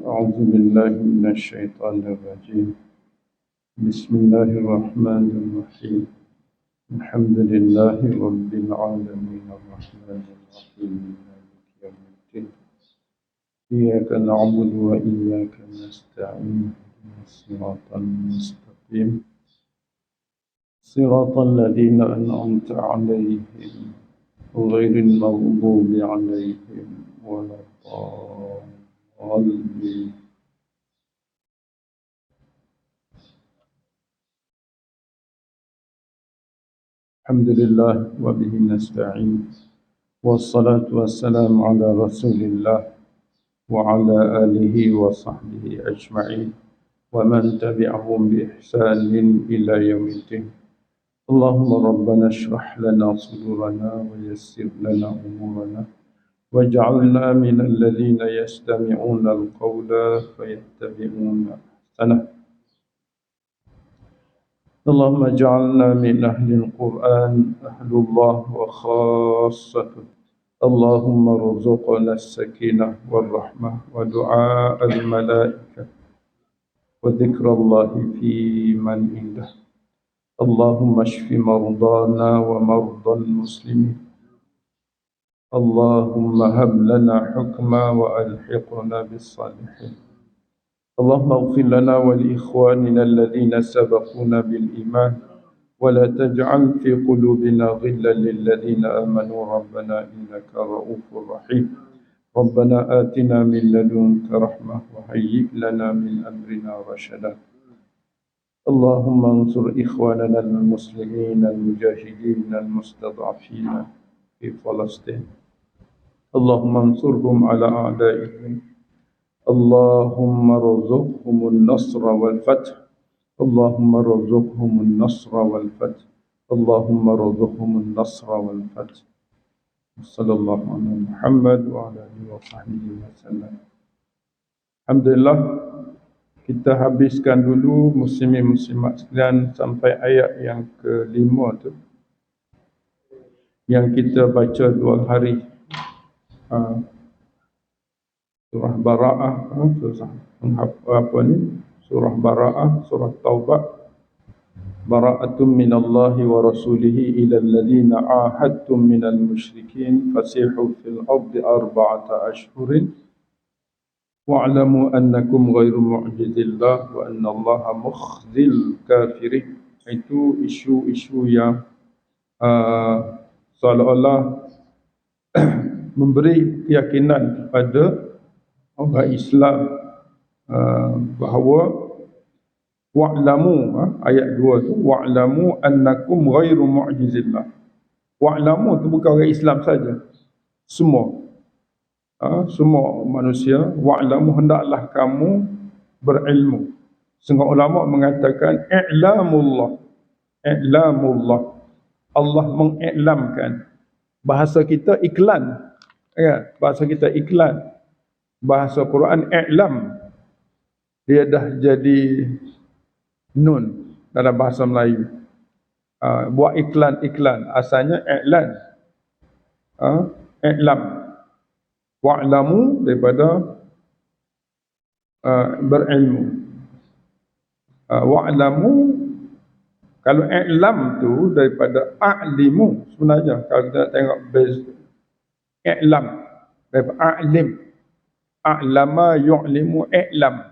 أعوذ بالله من الشيطان الرجيم. بسم الله الرحمن الرحيم. الحمد لله رب العالمين الرحمن الرحيم مالك يوم الدين. إياك نعبد وإياك نستعين. الصراط المستقيم صراط الذين أنعمت عليهم غير المغضوب عليهم ولا الضالين. الحمد لله وبه نستعين، والصلاة والسلام على رسول الله وعلى آله وصحبه أجمعين ومن تبعهم بإحسان إلى يوم الدين. اللهم ربنا اشرح لنا صدورنا ويسر لنا أمورنا واجعلنا من الذين يستمعون القول فيتبعون أحسنه. اللهم اجعلنا من أهل القرآن أهل الله وخاصته. اللهم ارزقنا السكينة والرحمة ودعاء الملائكة وذكر الله في من عنده. اللهم اشف مرضانا ومرضى المسلمين. اللهم هب لنا حكما وألحقنا بالصالحين. اللهم اغفر لنا ولإخواننا الذين سبقونا بالإيمان ولا تجعل في قلوبنا غلا للذين آمنوا ربنا إنك رؤوف رحيم. ربنا آتنا من لدنك رحمة وهيئ لنا من أمرنا رشدا. اللهم انصر إخواننا المسلمين المجاهدين المستضعفين في فلسطين. اللهم انصرهم على أعدائهم. اللهم ارزقهم النصر والفتح. اللهم ارزقهم النصر والفتح. اللهم ارزقهم النصر والفتح. صلى الله على محمد وعلى آله وصحبه وسلم. Alhamdulillah, kita habiskan dulu muslimin muslimat sekalian sampai ayat yang ke-5 tu yang kita baca 2 hari. Surah Bara'ah, Surah Bara'ah, Surah Taubah. Bara'atum minallahi wa rasulihi ila alladhina ahadtum minal musyrikin fasihu fil ardi 4 ashhurin wa'lamu annakum ghairu mu'jizillah wa annallaha mukhzil kafirin. Itu isu-isu yang seolah-olah memberi keyakinan kepada orang Islam bahawa wa'lamu, ayat 2 tu, wa'lamu annakum ghairu mu'jizillah. Wa'lamu tu bukan orang Islam saja, semua semua manusia. Wa'lamu, hendaklah kamu berilmu. Setengah ulama mengatakan i'lamullah, i'lamullah, Allah mengiklamkan. Bahasa kita iklan, ya, bahasa kita iklan. Bahasa Quran i'lam, dia dah jadi nun dalam bahasa Melayu. Buat iklan, asalnya i'lan. I'lam, wa'lamu daripada berilmu. Wa'lamu, kalau i'lam tu daripada a'limu sebenarnya. Kalau kita nak tengok base i'lam daripada a'lim. A'lama yu'limu i'lam.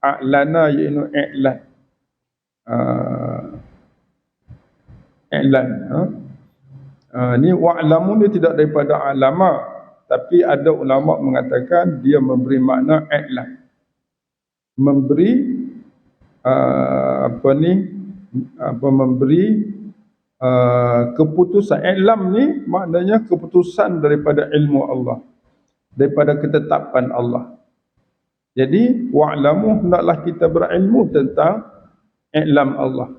A'lana yaitu i'lan. I'lan. Ni wa'lamu ni tidak daripada alama, tapi ada ulama mengatakan dia memberi makna i'lan. Memberi memberi keputusan. I'lam ni maknanya keputusan daripada ilmu Allah, daripada ketetapan Allah. Jadi wa'lamu, hendaklah kita berilmu tentang i'lam Allah.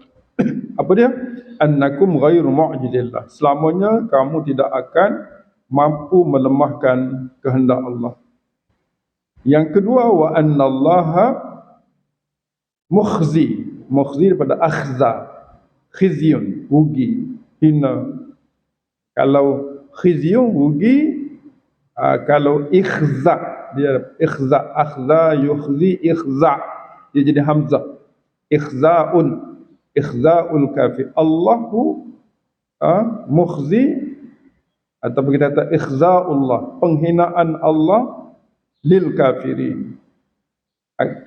Apa dia? Annakum ghairu mu'jizillah. Selamanya kamu tidak akan mampu melemahkan kehendak Allah. Yang kedua, wa annallaha mukhzi. Mukhzi daripada akhza, khizyun, rugi, hina. Kalau khizyun rugi, kalau ikhza dia ikhza, akhza yukhzi ikhza, dia jadi hamzah. Ikhzaul kafir. Allahu mukhzi, atau kita kata ikhzaullah, penghinaan Allah lil kafirin,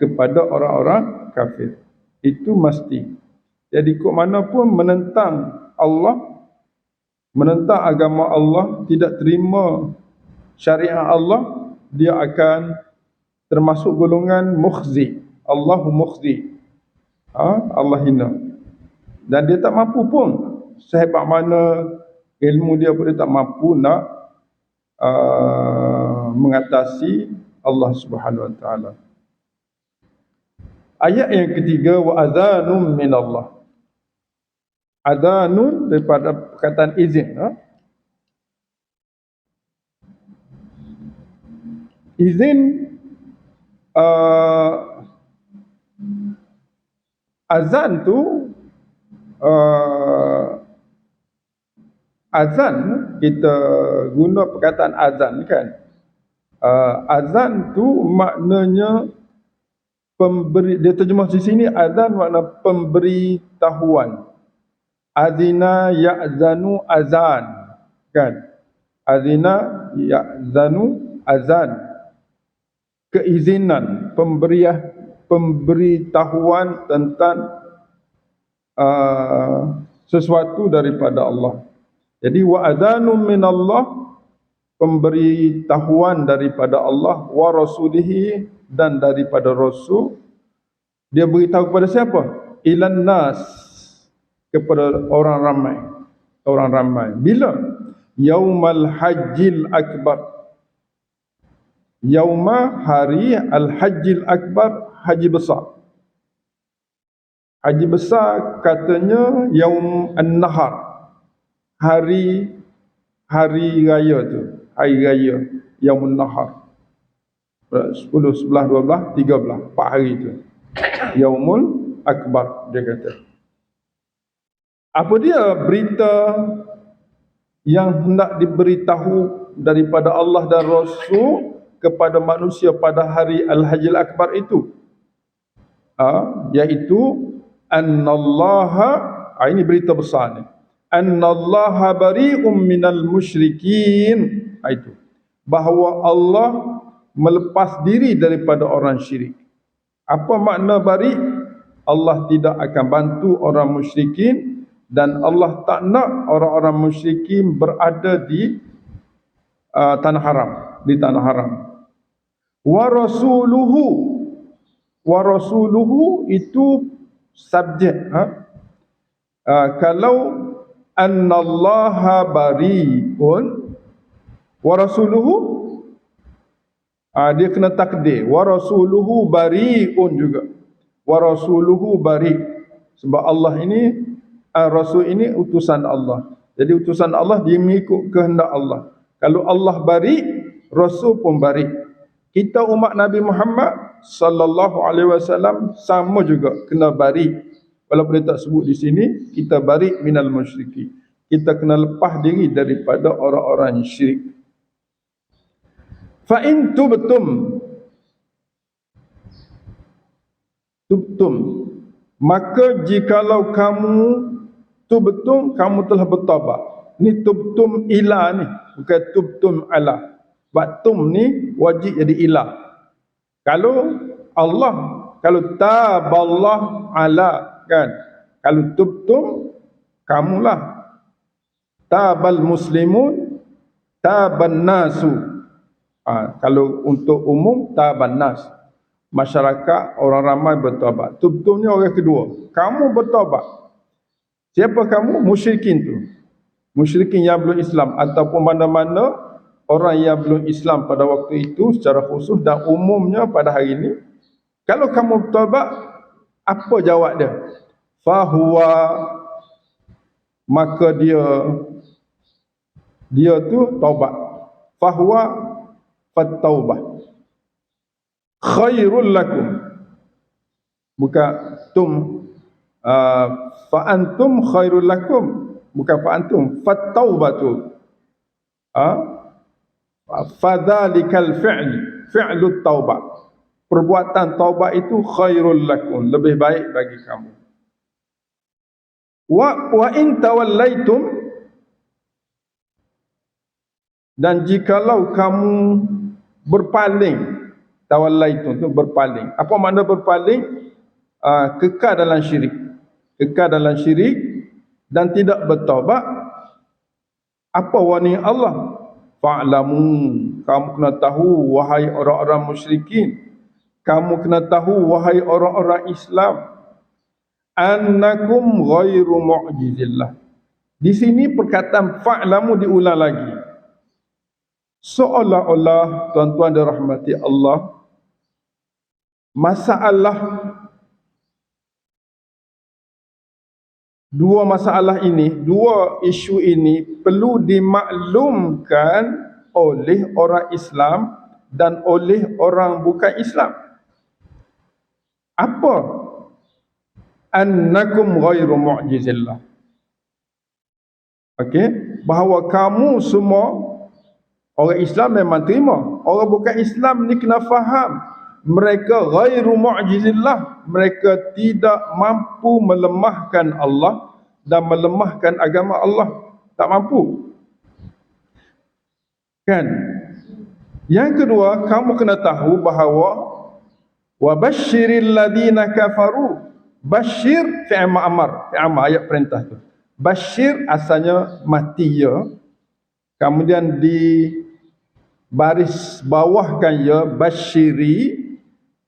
kepada orang-orang kafir. Itu mesti. Jadi kok mana pun menentang Allah, menentang agama Allah, tidak terima syariat Allah, dia akan termasuk golongan mukhzi. Allahu mukhzi, Allah hina. Dan dia tak mampu pun, sehebat mana ilmu dia pun, dia tak mampu nak mengatasi Allah Subhanahu Wa Taala. Ayat yang ketiga, wa adhanum min Allah. Adhanun daripada perkataan izin. Izin, azan tu, azan, kita guna perkataan azan kan. Azan tu maknanya pemberi, dia terjemah di sini azan makna pemberitahuan. Azina ya'zanu azan kan. Azina ya'zanu azan, keizinan, pemberitahuan tentang sesuatu daripada Allah. Jadi wa adzanu min Allah, pemberitahuan daripada Allah, wa rasulihi, dan daripada Rasul. Dia beritahu kepada siapa? Ilan nas, kepada orang ramai. Orang ramai. Bila? Yaumal hajjil akbar. Yauma, hari, al-hajjil akbar, haji besar. Haji besar katanya yaum an-nahar, hari raya tu, hari raya yaumun nahar. 10, 11, 12, 13, 4 hari tu. Yaumul akbar, dia kata. Apa dia berita yang hendak diberitahu daripada Allah dan Rasul kepada manusia pada hari Al-Hajjil Akbar itu? Iaitu annallaha, ini berita besar ni, annallaha bari'um minal musyrikin. Itu bahawa Allah melepas diri daripada orang syirik. Apa makna bari'? Allah tidak akan bantu orang musyrikin, dan Allah tak nak orang-orang musyrikin berada di tanah haram, di tanah haram. Wa rasuluhu itu subjek. Kalau annallaha bari'un wa rasuluhu, dia kena takdir. Wa rasuluhu bari'un juga. Wa rasuluhu bari'. Sebab Allah ini, Rasul ini utusan Allah. Jadi utusan Allah, dia mengikut kehendak Allah. Kalau Allah bari', Rasul pun bari'. Kita umat Nabi Muhammad sallallahu alaihi wasallam sama juga kena bari'. Walaupun dia tak sebut di sini, kita bari' minal musyrikin. Kita kena lepas diri daripada orang-orang syirik. Fa in tubtum, maka jikalau kamu tubtum, kamu telah bertaubat. Ni tubtum ila ni, bukan tubtum ala. Batum ni wajib jadi ilah. Kalau Allah, kalau taballah ala kan. Kalau tubtum, kamulah. Tabal muslimun, taban nasu. Kalau untuk umum, taban nas. Masyarakat, orang ramai bertaubat. Tubtum ni orang kedua. Kamu bertaubat. Siapa kamu? Musyrikin tu. Musyrikin yang belum Islam, ataupun mana-mana orang yang belum Islam pada waktu itu secara khusus dan umumnya pada hari ini. Kalau kamu bertaubat, apa jawab dia? Fahuwa, maka dia tu taubat. Fahuwa fattaubah khairul lakum, bukan fa antum khairul lakum, bukan fa antum, fattaubatu fadzalikal fi'l, fi'lut taubat. Perbuatan taubat itu khairul lakum, lebih baik bagi kamu. Wa in tawallaitum, dan jikalau kamu berpaling, tawallaitum itu berpaling. Apa makna berpaling? Kekal dalam syirik. Kekal dalam syirik dan tidak bertaubat. Apa warning Allah? Fa'lamu, kamu kena tahu wahai orang-orang musyrikin, kamu kena tahu wahai orang-orang Islam, annakum ghairu mu'jizillah. Di sini perkataan fa'lamu diulang lagi. Seolah-olah tuan-tuan dirahmati Allah, dua masalah ini, dua isu ini perlu dimaklumkan oleh orang Islam dan oleh orang bukan Islam. Apa? Annakum ghairu mu'jizillah. Okey, bahawa kamu semua orang Islam memang terima. Orang bukan Islam ni kena faham, mereka ghairu mu'jizillah, mereka tidak mampu melemahkan Allah dan melemahkan agama Allah, tak mampu. Kan? Yang kedua, kamu kena tahu bahawa wa basyiril ladina kafaru. Basyir fi'il ma'mar, ayat perintah tu. Basyir asalnya mati ya, kemudian di baris bawahkan ya basyiri,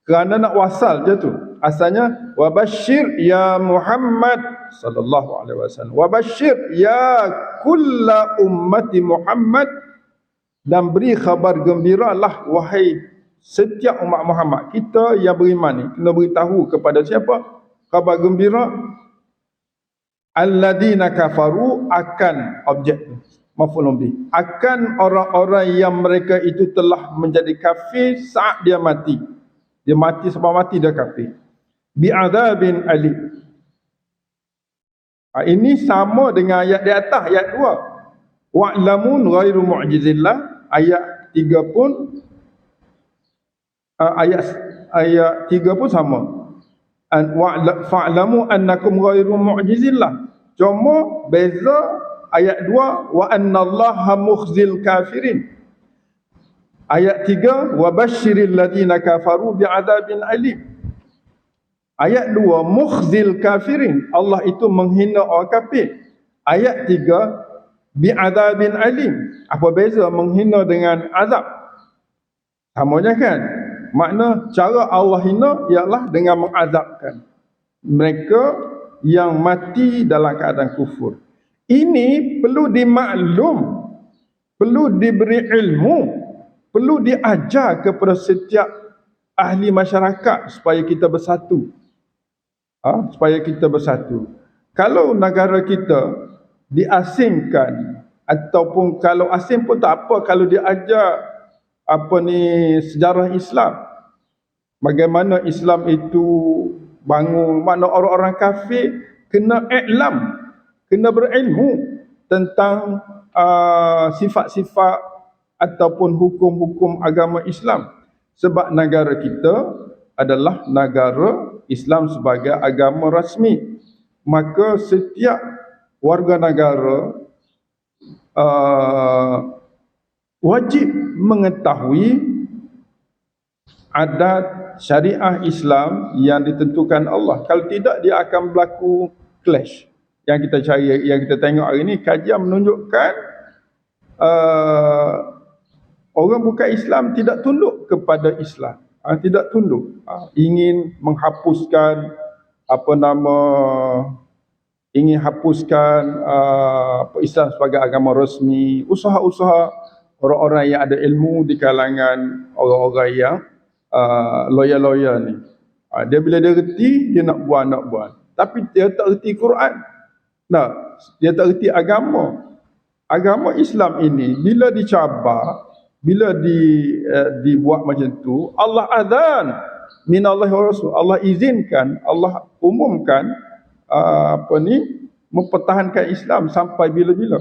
kerana nak wasal je tu. Asalnya wa basyir ya Muhammad sallallahu alaihi wasallam, wa basyir ya kulla ummati Muhammad, dan beri khabar gembiralah wahai setiap umat Muhammad. Kita yang beriman ni kena beritahu kepada siapa? Khabar gembira. Alladina kafaru, akan objek maf'ul bih, akan orang-orang yang mereka itu telah menjadi kafir saat dia mati. Dia mati sebab mati dia kafir. Bi'adzabin alim. Ini sama dengan ayat di atas, ayat 2. Wa'lamun ghairu mu'jizillah. Ayat 3 pun ayat 3 pun sama. Fa'lamu annakum ghairu mu'jizillah. Cuma beza ayat 2, wa annallaha mukhzil kafirin. Ayat 3, wa basyiril ladina kafaru bi'adzabin alim. Ayat 2, mukhzil kafirin, Allah itu menghina orang kafir. Ayat 3, bi'adzabin alim. Apa beza menghina dengan azab? Samanya kan? Makna cara Allah hina ialah dengan mengazabkan mereka yang mati dalam keadaan kufur. Ini perlu dimaklum, perlu diberi ilmu, perlu diajar kepada setiap ahli masyarakat supaya kita bersatu. Supaya kita bersatu. Kalau negara kita diasingkan, ataupun kalau asing pun tak apa, kalau diajar sejarah Islam, bagaimana Islam itu bangun, mana orang-orang kafir kena iklam, kena berilmu tentang sifat-sifat ataupun hukum-hukum agama Islam. Sebab negara kita adalah negara Islam sebagai agama rasmi, maka setiap warga negara wajib mengetahui adat syariah Islam yang ditentukan Allah. Kalau tidak, dia akan berlaku clash. Yang kita cari, yang kita tengok hari ini, kajian menunjukkan orang bukan Islam tidak tunduk kepada Islam, tidak tunduk, ingin menghapuskan ingin hapuskan Islam sebagai agama rasmi. Usaha-usaha orang-orang yang ada ilmu di kalangan orang-orang yang lawyer-lawyer ni, dia bila dia reti, dia nak buat. Tapi dia tak reti Quran. Dia tak reti agama. Agama Islam ini bila dicabar, bila dibuat macam tu, Allah azan minallahi wa rasul, Allah izinkan, Allah umumkan mempertahankan Islam sampai bila-bila.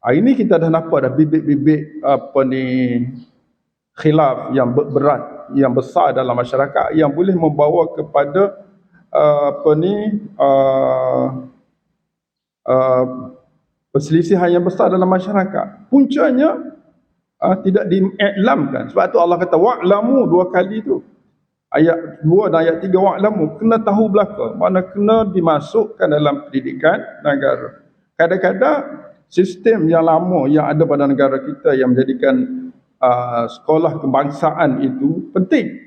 Hari ini kita dah nampak dah bibit-bibit khilaf yang berat, yang besar dalam masyarakat, yang boleh membawa kepada perselisihan yang besar dalam masyarakat. Puncanya tidak diiklamkan. Sebab tu Allah kata wa'lamu 2 kali tu. Ayat 2 dan ayat 3 wa'lamu, kena tahu belaka, makna kena dimasukkan dalam pendidikan negara. Kadang-kadang sistem yang lama yang ada pada negara kita yang menjadikan sekolah kebangsaan itu penting.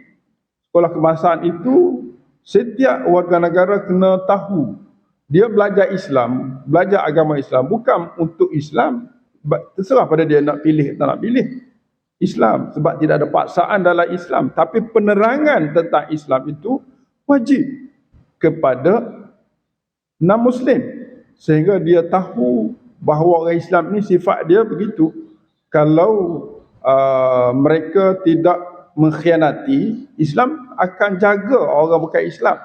Sekolah kebangsaan itu setiap warga negara kena tahu. Dia belajar Islam, belajar agama Islam bukan untuk Islam. Terserah pada dia nak pilih atau tak nak pilih Islam, sebab tidak ada paksaan dalam Islam. Tapi penerangan tentang Islam itu wajib kepada non-Muslim, sehingga dia tahu bahawa orang Islam ni sifat dia begitu. Kalau mereka tidak mengkhianati, Islam akan jaga orang bukan Islam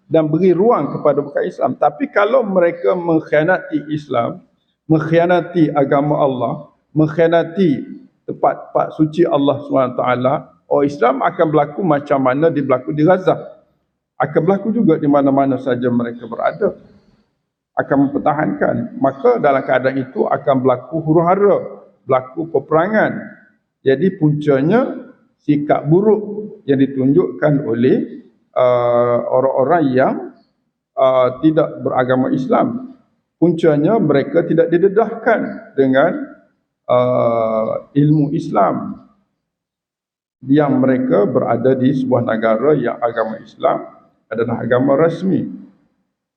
dan beri ruang kepada bukan Islam. Tapi kalau mereka mengkhianati Islam, mengkhianati agama Allah, mengkhianati tempat-tempat suci Allah SWT, orang Islam akan berlaku macam mana berlaku di Gaza, akan berlaku juga di mana-mana saja mereka berada, akan mempertahankan. Maka dalam keadaan itu akan berlaku huru-hara, berlaku peperangan. Jadi puncanya sikap buruk yang ditunjukkan oleh orang-orang yang tidak beragama Islam. Puncanya mereka tidak didedahkan dengan ilmu Islam, yang mereka berada di sebuah negara yang agama Islam adalah agama rasmi,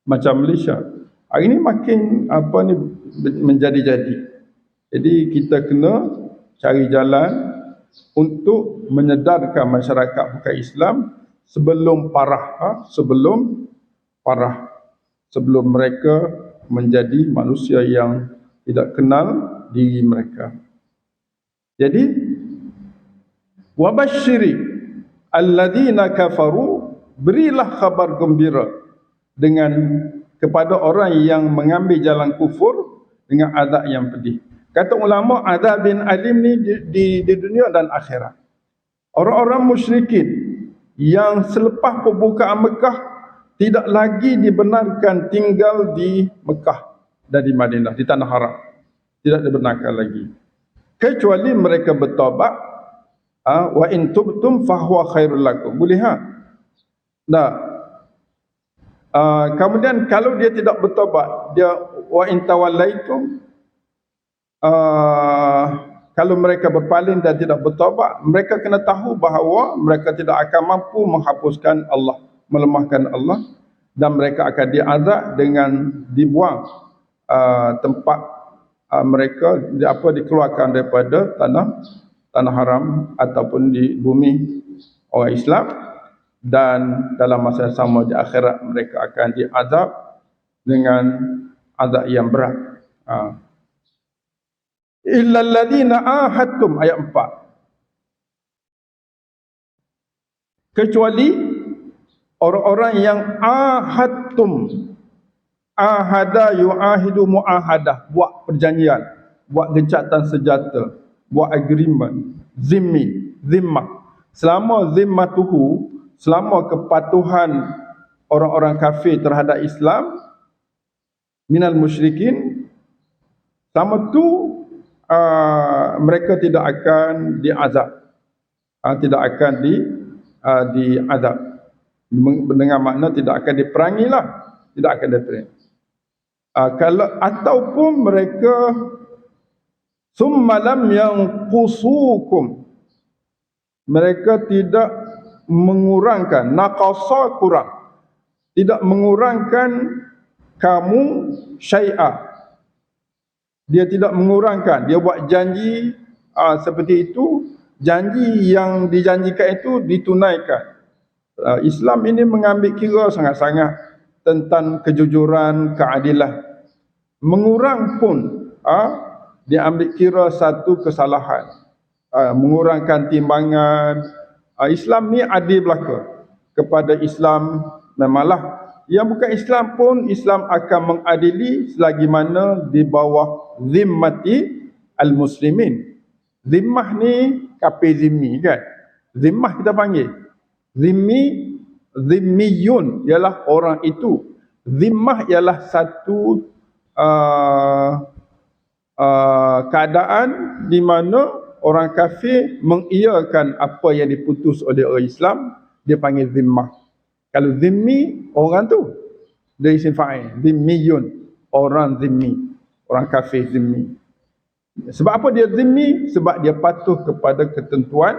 macam Malaysia. Hari ini makin menjadi-jadi. Jadi kita kena cari jalan untuk menyedarkan masyarakat bukan Islam sebelum parah, sebelum mereka menjadi manusia yang tidak kenal diri mereka. Jadi wabashshiri alladzina kafaru, berilah kabar gembira dengan kepada orang yang mengambil jalan kufur dengan azab yang pedih. Kata ulama, azabin alim ni di dunia dan akhirat. Orang-orang musyrikin yang selepas pembukaan Mekah tidak lagi dibenarkan tinggal di Mekah dan di Madinah, di tanah haram, tidak dibenarkan lagi, kecuali mereka bertaubat. Wa in tubtum fahuwa khairul lakum. Boleh Nah, kemudian kalau dia tidak bertaubat, dia wa in tawallaitum, kalau mereka berpaling dan tidak bertaubat, mereka kena tahu bahawa mereka tidak akan mampu menghapuskan Allah, melemahkan Allah, dan mereka akan diazab dengan dibuang tempat mereka dikeluarkan daripada tanah haram ataupun di bumi orang Islam, dan dalam masa yang sama di akhirat mereka akan diazab dengan azab yang berat. Illal ladzina ahadtum, ayat 4, kecuali orang-orang yang ahadtum, ahada yuahidu muahadah, buat perjanjian, buat gencatan senjata, buat agreement, zimmah. Selama zimmatuhu, selama kepatuhan orang-orang kafir terhadap Islam, minal musyrikin, selama tu mereka tidak akan diazab, tidak akan diazab, dengan makna tidak akan diperangi lah, tidak akan diperangi. Kalau ataupun mereka summa lam yanqusukum, mereka tidak mengurangkan, naqasa kurang, tidak mengurangkan kamu syai'a, dia tidak mengurangkan, dia buat janji seperti itu, janji yang dijanjikan itu ditunaikan. Islam ini mengambil kira sangat-sangat tentang kejujuran, keadilan. Mengurang pun dia ambil kira satu kesalahan, mengurangkan timbangan. Islam ni adil belaka. Kepada Islam memanglah yang bukan Islam pun Islam akan mengadili selagi mana di bawah zimmati al-muslimin. Zimmah ni kafir zimmi kan. Zimmah kita panggil. Zimmiyun ialah orang itu. Zimmah ialah satu keadaan di mana orang kafir mengiyakan apa yang diputus oleh orang Islam, dia panggil zimmah. Kalau zimmi, orang tu dia isim fa'il. Zimmiyun, orang zimmi, orang kafir zimmi. Sebab apa dia zimmi? Sebab dia patuh kepada ketentuan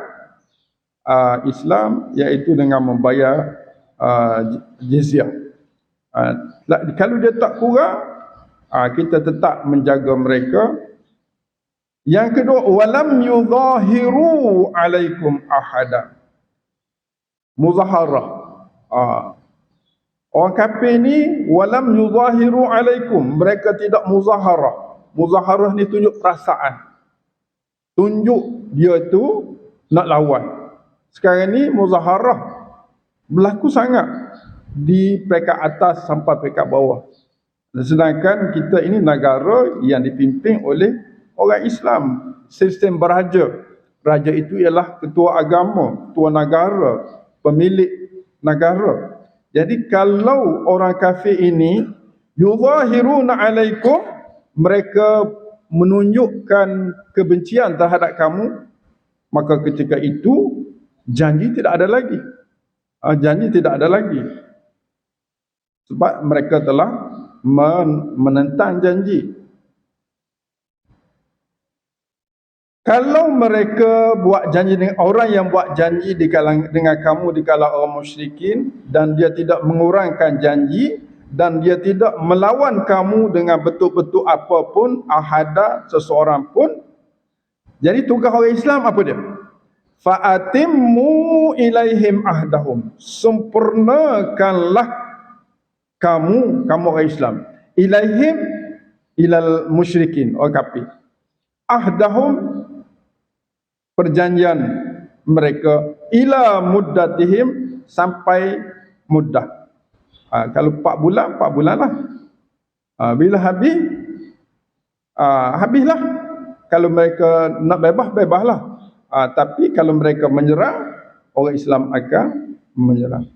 Islam, iaitu dengan membayar jizyah. Kalau dia tak kurang, kita tetap menjaga mereka. Yang kedua, walam yuzahiru alaikum ahada. Muzaharah. Orang kafir ni walam yuzahiru alaikum, mereka tidak muzaharah. Muzaharah ni tunjuk perasaan, tunjuk dia tu nak lawan. Sekarang ni muzaharah berlaku sangat di peringkat atas sampai peringkat bawah. Sedangkan kita ini negara yang dipimpin oleh orang Islam, sistem beraja. Raja itu ialah ketua agama, ketua negara, pemilik negara. Jadi kalau orang kafir ini yuzahiruna alaikum, mereka menunjukkan kebencian terhadap kamu, maka ketika itu janji tidak ada lagi. Janji tidak ada lagi. Sebab mereka telah menentang janji. Kalau mereka buat janji dengan orang yang buat janji dengan kamu di kalangan orang musyrikin, dan dia tidak mengurangkan janji, dan dia tidak melawan kamu dengan betul-betul apapun, ahada seseorang pun. Jadi tugas orang Islam apa dia? Fa'atimmu ilaihim ahdahum. Sempurnakanlah kamu orang Islam. Ilaihim, ilal musyrikin, orang kafir. Ahdahum, perjanjian mereka, ila muddatihim, sampai muddah. Kalau 4 bulan, 4 bulan lah. Bila habis, habislah. Kalau mereka nak bebas, bebaslah. Tapi kalau mereka menyerang, orang Islam akan menyerang.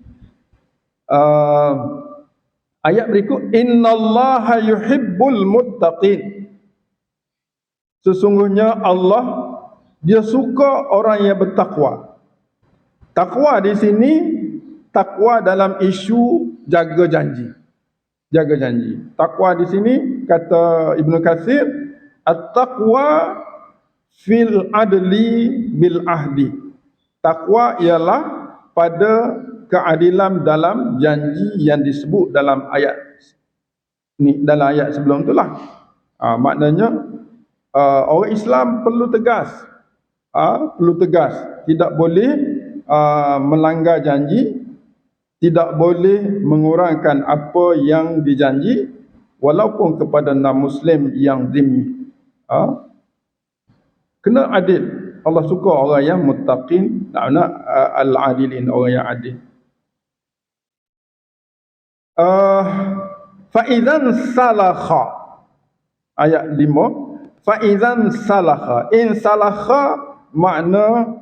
Ayat berikut, innallaha yuhibbul muttaqin. Sesungguhnya Allah, dia suka orang yang bertakwa. Takwa di sini, takwa dalam isu jaga janji. Jaga janji. Takwa di sini kata Ibnu Katsir, at-taqwa fil adli bil ahdi. Takwa ialah pada keadilan dalam janji yang disebut dalam ayat ni, dalam ayat sebelum itulah. Maknanya orang Islam perlu tegas. Perlu tegas, tidak boleh melanggar janji, tidak boleh mengurangkan apa yang dijanji, walaupun kepada non-Muslim yang zimmi. Kena adil. Allah suka orang yang muttaqin, al-adilin, orang yang adil. Fa'idhan salakha, ayat 5. Fa'idhan salakha, in salakha makna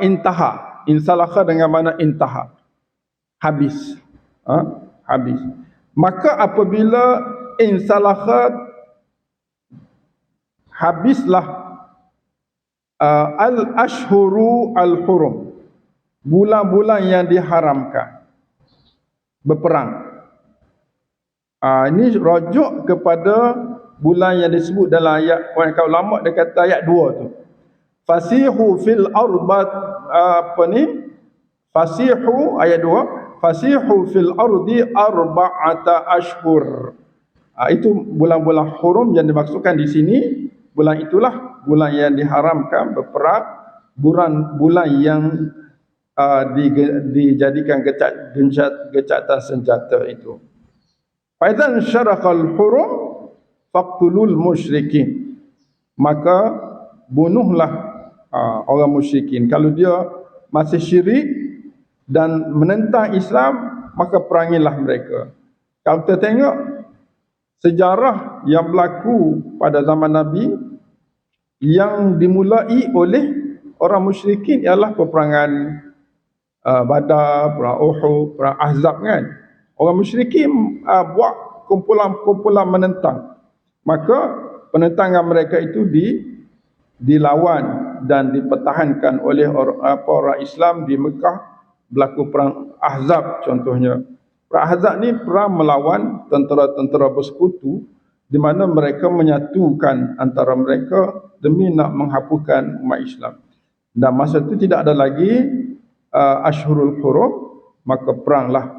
intaha. In salakha dengan makna intaha, habis. Habis. Maka apabila insalakhat, habislah al-ashhuru al-hurum, bulan-bulan yang diharamkan berperang. Ini rujuk kepada bulan yang disebut dalam ayat, kalau ulama dia kata ayat 2 tu. Fasihu fil arbat, fasihu ayat 2, fasihu fil ardi arba'ata ashhur. Itu bulan-bulan hurum yang dimaksudkan di sini. Bulan itulah bulan yang diharamkan berperang, bulan yang dijadikan gecatan senjata itu. Faidan syaraqal hurum faqtulul musyrikin. Maka bunuhlah orang musyrikin. Kalau dia masih syirik dan menentang Islam, maka perangilah mereka. Kalau kita tengok sejarah yang berlaku pada zaman Nabi, yang dimulai oleh orang musyrikin ialah peperangan Badar, perang Uhud, perang Ahzab kan. Orang musyrikin buat kumpulan-kumpulan menentang. Maka penentangan mereka itu dilawan dan dipertahankan oleh orang Islam di Mekah. Berlaku perang Ahzab contohnya. Perang Ahzab ni perang melawan tentera-tentera bersekutu di mana mereka menyatukan antara mereka demi nak menghapuskan umat Islam. Dan masa itu tidak ada lagi Ashhurul Hurum, maka peranglah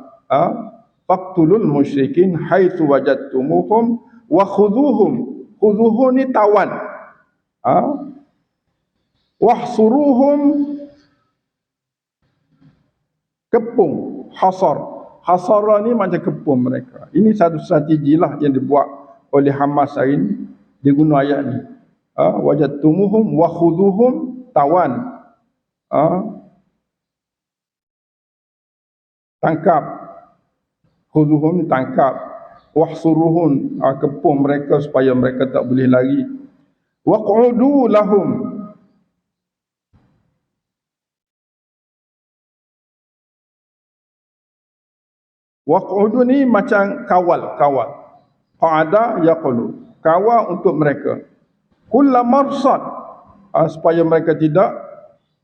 faqtulul musyrikin haitsu wajadtumuhum wa khudhuhum. Khudhuhu ni tawan. Wahsuruhum kepung, hasar. Hasara ni macam kepung mereka. Ini satu strategi lah yang dibuat oleh Hamas hari ini, diguna ayat ni. Wajadtumuhum wa khudhuhum, tawan. Tangkap. Khudhuhum ni tangkap. Wahsuruhum, kepung mereka supaya mereka tak boleh lari. Waq'udu lahum. Waq'udu ni macam kawal. Qa'ada yaqulu. Kawal untuk mereka. Kulla marsad. Supaya mereka tidak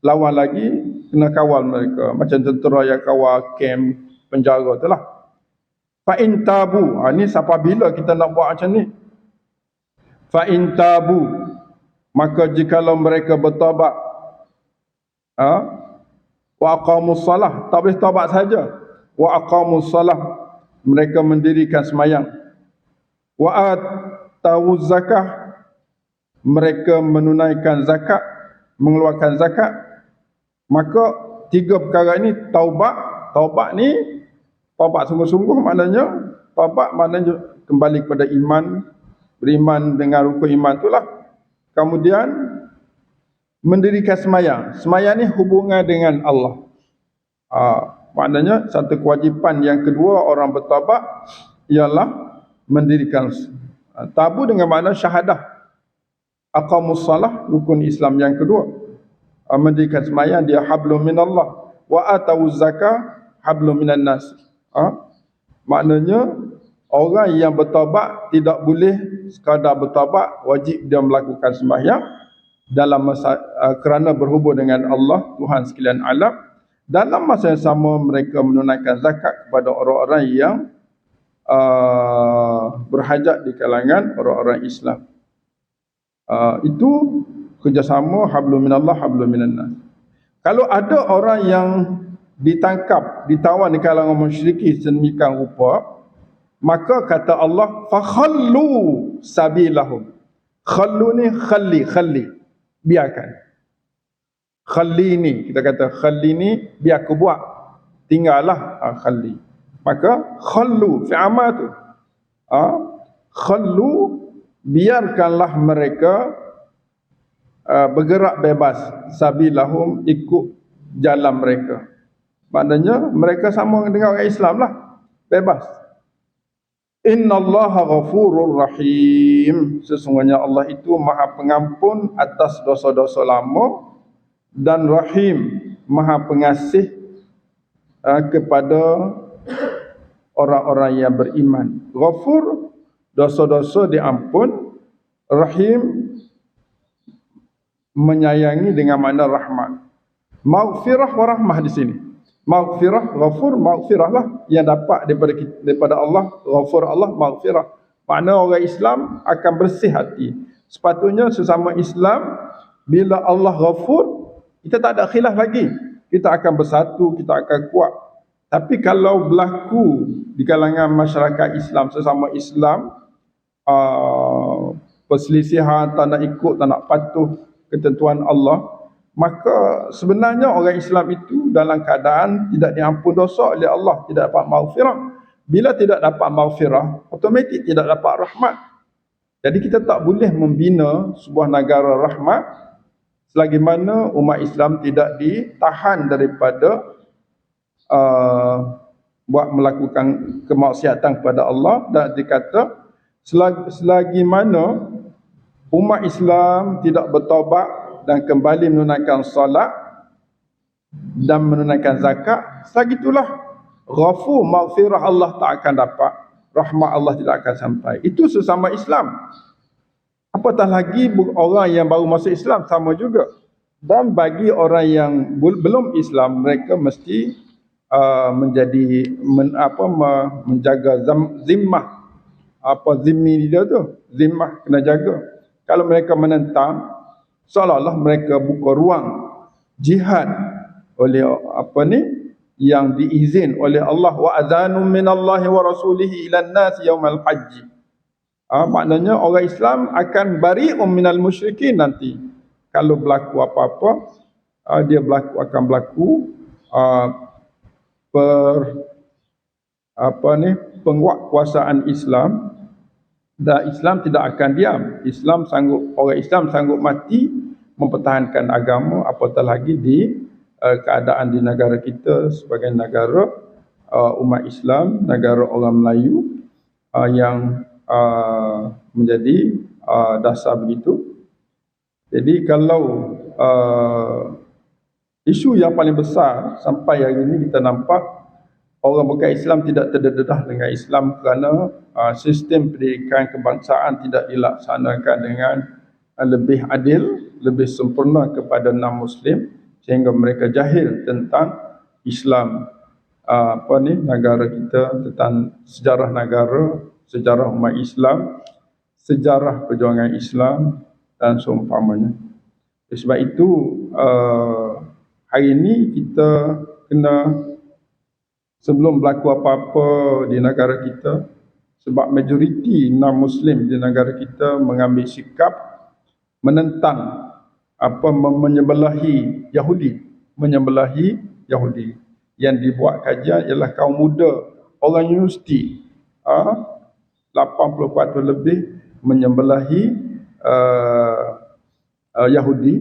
lawan lagi, kena kawal mereka. Macam tentera yang kawal kamp penjara tu lah. Fa'in tabu. Ni apabila kita nak buat macam ni. Fa'in tabu. Maka jikalau mereka bertaubat. Wa aqamus salah. Tak boleh taubat saja. Wa aqamus salah. Mereka mendirikan semayang. Wa atawuz zakah. Mereka menunaikan zakat, mengeluarkan zakat. Maka tiga perkara ini taubat ni taubat sungguh-sungguh, maknanya taubat maknanya kembali kepada iman, beriman dengan rukun iman itulah. Kemudian mendirikan semayang. Semayang ni hubungan dengan Allah. Maknanya satu kewajipan yang kedua orang bertaubat ialah mendirikan tabu dengan makna syahadah. Aqamus salah, rukun Islam yang kedua. Mendirikan semayang dia hablum minallah. Wa atawuz zakah hablum minan nas. Maknanya orang yang bertaubat tidak boleh sekadar bertaubat, wajib dia melakukan sembahyang dalam masa kerana berhubung dengan Allah Tuhan sekalian alam. Dalam masa yang sama mereka menunaikan zakat kepada orang-orang yang berhajat di kalangan orang-orang Islam. Itu kerjasama hablum minallah hablum minan nas. Kalau ada orang yang ditangkap, ditawan di kalangan musyrikin sedemikian rupa, maka kata Allah fakhallu sabilahum. Khallu ni khalli, biarkan. Khalli ni, kita kata khalli ni biar aku buat, tinggallah khalli. Maka khallu fi'ama tu. Khallu, biarkanlah mereka bergerak bebas, sabilahum, ikut jalan mereka. Maknanya mereka sama dengan orang Islam lah, bebas. Innallaha ghafurur rahim. Sesungguhnya Allah itu Maha Pengampun atas dosa-dosa lama dan Rahim, Maha Pengasih kepada orang-orang yang beriman. Ghafur, dosa-dosa diampun. Rahim, menyayangi dengan makna rahmat. Maghfirah wa rahmah di sini. Maghfirah, ghafur, maghfirah lah yang dapat daripada Allah. Ghafur Allah, maghfirah. Makna orang Islam akan bersih hati. Sepatutnya sesama Islam, bila Allah ghafur, kita tak ada khilaf lagi. Kita akan bersatu, kita akan kuat. Tapi kalau berlaku di kalangan masyarakat Islam, sesama Islam, perselisihan, tak nak ikut, tak nak patuh ketentuan Allah, maka sebenarnya orang Islam itu dalam keadaan tidak diampun dosa oleh Allah, tidak dapat maghfirah. Bila tidak dapat maghfirah, otomatik tidak dapat rahmat. Jadi kita tak boleh membina sebuah negara rahmat selagi mana umat Islam tidak ditahan daripada buat melakukan kemaksiatan kepada Allah. Dan dikata selagi mana umat Islam tidak bertaubat dan kembali menunaikan solat dan menunaikan zakat, selagi itulah ghafur, maghfirah Allah tak akan dapat, rahmat Allah tidak akan sampai. Itu sesama Islam. Apatah lagi orang yang baru masuk Islam, sama juga. Dan bagi orang yang belum Islam, mereka mesti menjaga zimmah. Zimmi dia tu, zimmah kena jaga. Kalau mereka menentang, seolah-olah mereka buka ruang jihad oleh yang diizin oleh Allah, wa adzanum minallahi wa rasulihi ilan nas yaumal haji. Maknanya orang Islam akan bari'um minal musyrikin nanti. Kalau berlaku apa-apa, dia akan berlaku penguatkuasaan Islam, dan Islam tidak akan diam. Orang Islam sanggup mati mempertahankan agama, apatah lagi di keadaan di negara kita sebagai negara umat Islam, negara orang Melayu yang menjadi dasar begitu. Jadi kalau isu yang paling besar sampai hari ini kita nampak orang bukan Islam tidak terdedah dengan Islam kerana sistem pendidikan kebangsaan tidak dilaksanakan dengan lebih adil, lebih sempurna kepada non-Muslim, sehingga mereka jahil tentang Islam, negara kita, tentang sejarah negara, sejarah umat Islam, sejarah perjuangan Islam dan seumpamanya. Sebab itu hari ini kita kena, sebelum berlaku apa-apa di negara kita, sebab majoriti non-Muslim di negara kita mengambil sikap menentang menyebelahi Yahudi. Yang dibuat kajian ialah kaum muda, orang universiti, 80% lebih menyebelahi Yahudi,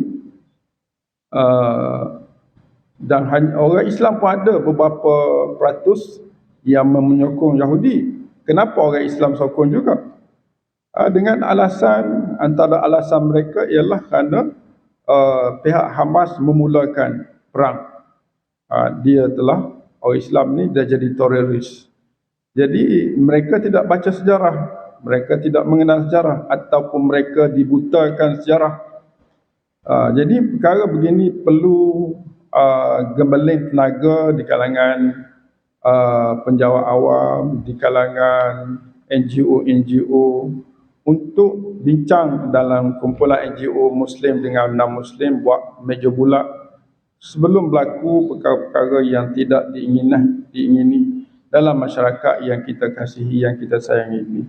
dan orang Islam pun ada beberapa peratus yang menyokong Yahudi. Kenapa orang Islam sokong juga? Dengan alasan, antara alasan mereka ialah kerana pihak Hamas memulakan perang. Orang Islam ni dah jadi teroris. Jadi mereka tidak baca sejarah, mereka tidak mengenal sejarah, ataupun mereka dibutakan sejarah. Jadi perkara begini perlu gembeling tenaga di kalangan penjawat awam, di kalangan NGO untuk bincang dalam kumpulan NGO Muslim dengan non-Muslim, buat meja bulat sebelum berlaku perkara-perkara yang tidak diingini dalam masyarakat yang kita kasihi, yang kita sayangi ini.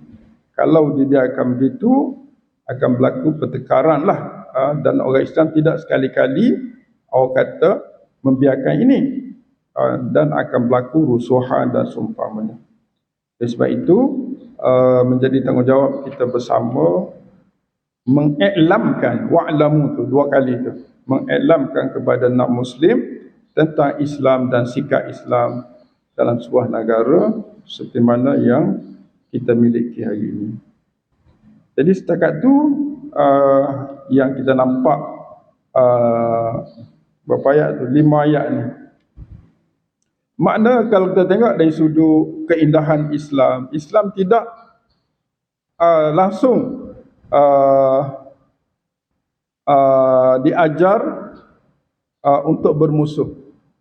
Kalau dibiarkan begitu, akan berlaku pertengkaran lah, dan orang Islam tidak sekali-kali orang kata membiarkan ini, dan akan berlaku rusuhan dan seumpamanya. Sebab itu menjadi tanggungjawab kita bersama mengiklamkan, wa'lamu tu dua kali tu, mengiklamkan kepada non-Muslim tentang Islam dan sikap Islam dalam sebuah negara seperti mana yang kita miliki hari ini. Jadi setakat tu yang kita nampak berapa ayat tu, 5 ayat ni. Makna kalau kita tengok dari sudut keindahan Islam, Islam tidak langsung diajar untuk bermusuh.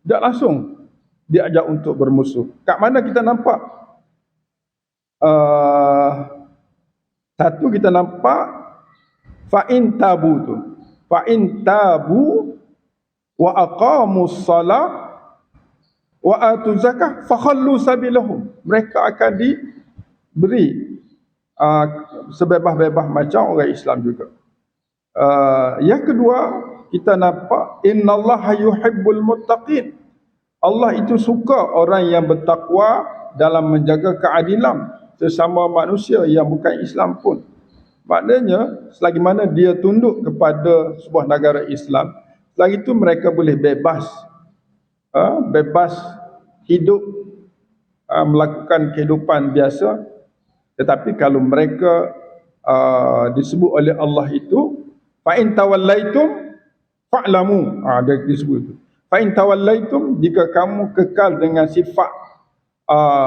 Tidak langsung diajar untuk bermusuh. Kat mana kita nampak? Satu kita nampak fa'in tabu tu. Fa'in tabu wa aqamus salah wa atu zakah fakhallu sabilahum. Mereka akan diberi sebebas-bebas macam orang Islam juga. Yang kedua, kita nampak innallaha yuhibbul muttaqin. Allah itu suka orang yang bertakwa dalam menjaga keadilan sesama manusia yang bukan Islam pun. Maknanya selagi mana dia tunduk kepada sebuah negara Islam, selagi itu mereka boleh bebas hidup, melakukan kehidupan biasa. Tetapi kalau mereka disebut oleh Allah itu fa in tawallaitum, Fa'lamu, ada disebut tu. Fa in tawallaitum, jika kamu kekal dengan sifat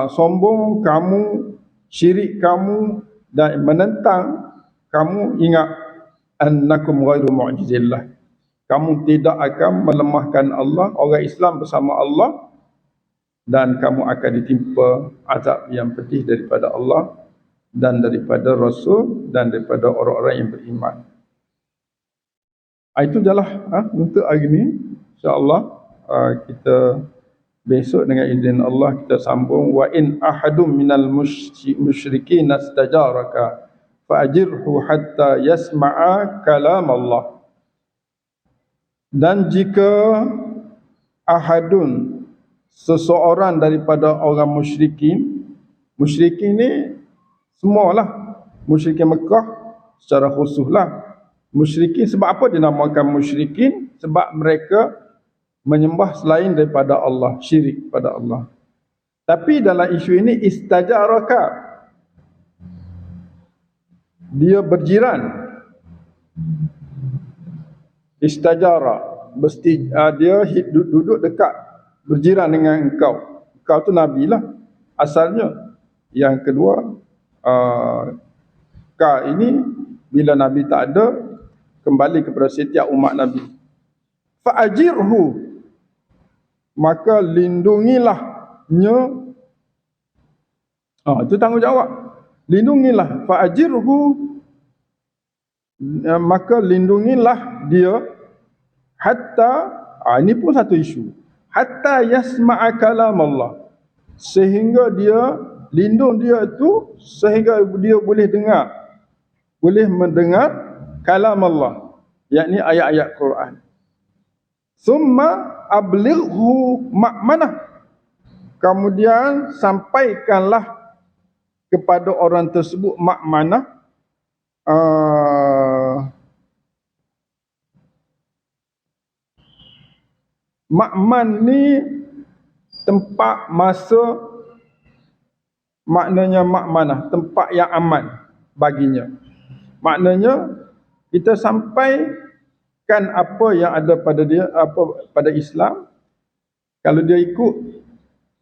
sombong kamu, syirik kamu dan menentang, kamu ingat annakum ghairu mu'jizillah. Kamu tidak akan melemahkan Allah, orang Islam bersama Allah, dan kamu akan ditimpa azab yang pedih daripada Allah dan daripada Rasul dan daripada orang-orang yang beriman. Itu jelah untuk hari ini. InsyaAllah kita besok dengan izin Allah kita sambung. Wa in ahadum minal musyrikin astajaraka fa'ajirhu hatta yasma'a kalam Allah. Dan jika ahadun, seseorang daripada orang musyrikin ni semualah musyrikin Mekah secara khususlah. Musyrikin sebab apa dinamakan musyrikin? Sebab mereka menyembah selain daripada Allah, syirik pada Allah. Tapi dalam isu ini istajaraka, dia berjiran. Istajara, dia duduk dekat, berjiran dengan engkau. Engkau tu Nabi lah asalnya. Yang kedua, ka ini bila Nabi tak ada, kembali kepada setiap umat Nabi. Fa'ajirhu, maka lindungilah nya. Itu tanggungjawab. Lindungilah. Fa'ajirhu, maka lindungilah dia hatta, ini pun satu isu, hatta yasma'a kalam Allah, sehingga dia, lindung dia itu sehingga dia boleh mendengar kalam Allah, yakni ayat-ayat Quran. Summa ablighu ma'manah, kemudian sampaikanlah kepada orang tersebut ma'manah. Ma'man ni tempat masa, maknanya ma'manah, tempat yang aman baginya. Maknanya kita sampaikan apa yang ada pada dia, apa pada Islam. Kalau dia ikut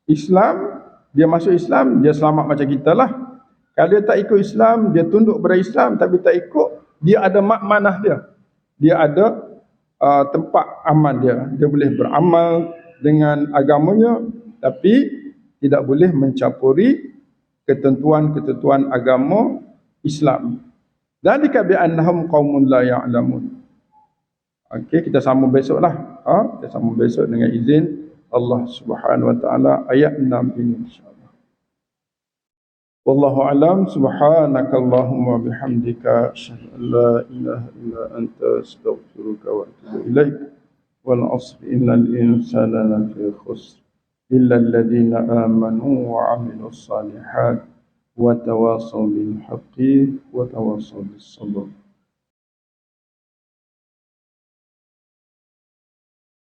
Islam, dia masuk Islam, dia selamat macam kita lah. Kalau dia tak ikut Islam, dia tunduk pada Islam tapi tak ikut, dia ada ma'manah dia. Dia ada tempat aman dia. Dia boleh beramal dengan agamanya tapi tidak boleh mencampuri ketentuan-ketentuan agama Islam. Dzalika bi annahum qaumun la ya'lamun. Okey, kita sambung besoklah. Kita sambung besok dengan izin Allah Subhanahu wa taala ayat 6 ini insyaallah. Wallahu alam. Subhanakallahumma bihamdika asyhadu an la ilaha illa anta astaghfiruka wa atubu ilaik. Wal 'asri innal insana lafi khusr illa alladhina amanu wa 'amilus salihat wa tawasaw bil haqqi wa tawasaw bis sabr.